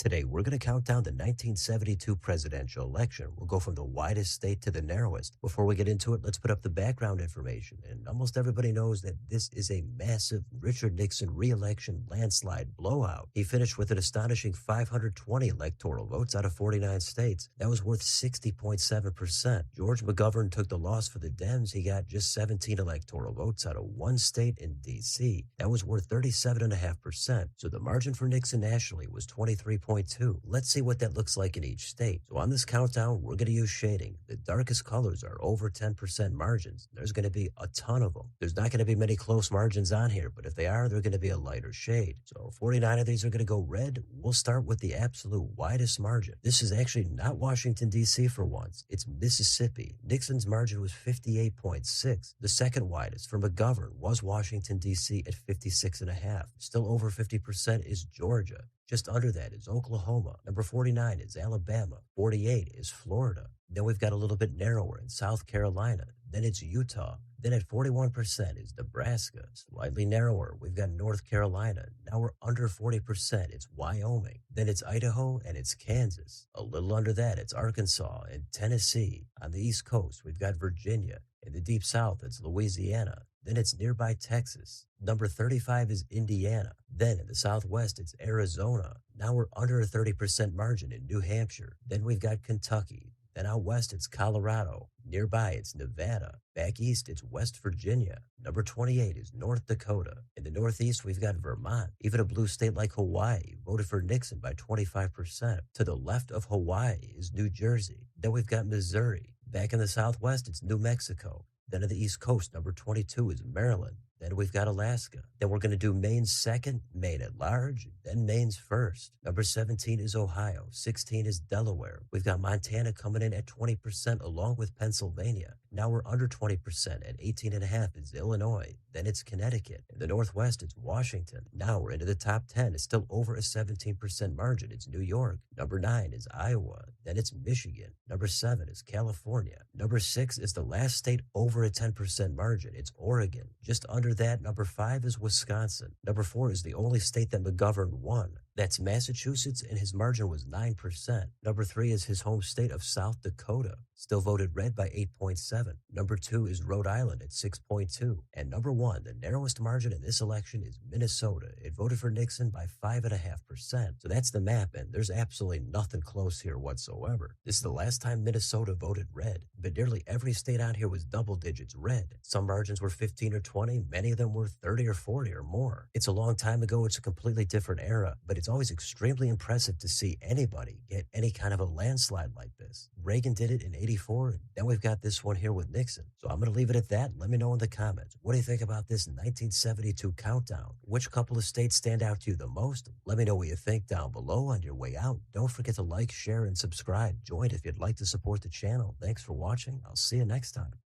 Today, we're going to count down the 1972 presidential election. We'll go from the widest state to the narrowest. Before we get into it, let's put up the background information. And almost everybody knows that this is a massive Richard Nixon re-election landslide blowout. He finished with an astonishing 520 electoral votes out of 49 states. That was worth 60.7%. George McGovern took the loss for the Dems. He got just 17 electoral votes out of one state in D.C. That was worth 37.5%. So the margin for Nixon nationally was 23.2. Let's see what that looks like in each state. So on this countdown, we're going to use shading. The darkest colors are over 10% margins. There's going to be a ton of them. There's not going to be many close margins on here, but if they are, they're going to be a lighter shade. So 49 of these are going to go red. We'll start with the absolute widest margin. This is actually not Washington, D.C. for once. It's Mississippi. Nixon's margin was 58.6. The second widest for McGovern was Washington, D.C. at 56.5. Still over 50% is Georgia. Just under that is Oklahoma. Number 49 is Alabama. 48 is Florida. Then we've got a little bit narrower in South Carolina. Then it's Utah. Then at 41% is Nebraska. Slightly narrower, we've got North Carolina. Now we're under 40%. It's Wyoming. Then it's Idaho and it's Kansas. A little under that, it's Arkansas and Tennessee. On the East Coast, we've got Virginia. In the Deep South, it's Louisiana. Then it's nearby Texas. Number 35 is Indiana. Then in the Southwest, it's Arizona. Now we're under a 30% margin in New Hampshire. Then we've got Kentucky. Then out west, it's Colorado. Nearby, it's Nevada. Back east, it's West Virginia. Number 28 is North Dakota. In the Northeast, we've got Vermont. Even a blue state like Hawaii voted for Nixon by 25%. To the left of Hawaii is New Jersey. Then we've got Missouri. Back in the Southwest, it's New Mexico. Then on the East Coast, number 22 is Maryland. Then we've got Alaska. Then we're going to do Maine's second, Maine at large, then Maine's first. Number 17 is Ohio. 16 is Delaware. We've got Montana coming in at 20% along with Pennsylvania. Now we're under 20% at 18.5 is Illinois. Then it's Connecticut. In the Northwest, it's Washington. Now we're into the top 10. It's still over a 17% margin. It's New York. Number 9 is Iowa. Then it's Michigan. Number 7 is California. Number 6 is the last state over a 10% margin. It's Oregon. Just under that, number 5 is Wisconsin. Number 4 is the only state that McGovern won. That's Massachusetts, and his margin was 9%. Number 3 is his home state of South Dakota. Still voted red by 8.7. Number 2 is Rhode Island at 6.2. And number 1, the narrowest margin in this election is Minnesota. It voted for Nixon by 5.5%. So that's the map, and there's absolutely nothing close here whatsoever. This is the last time Minnesota voted red, but nearly every state on here was double digits red. Some margins were 15 or 20. Many of them were 30 or 40 or more. It's a long time ago. It's a completely different era, but it's always extremely impressive to see anybody get any kind of a landslide like this. Reagan did it in 84, and then we've got this one here with Nixon. So I'm going to leave it at that. Let me know in the comments. What do you think about this 1972 countdown? Which couple of states stand out to you the most? Let me know what you think down below on your way out. Don't forget to like, share, and subscribe. Join if you'd like to support the channel. Thanks for watching. I'll see you next time.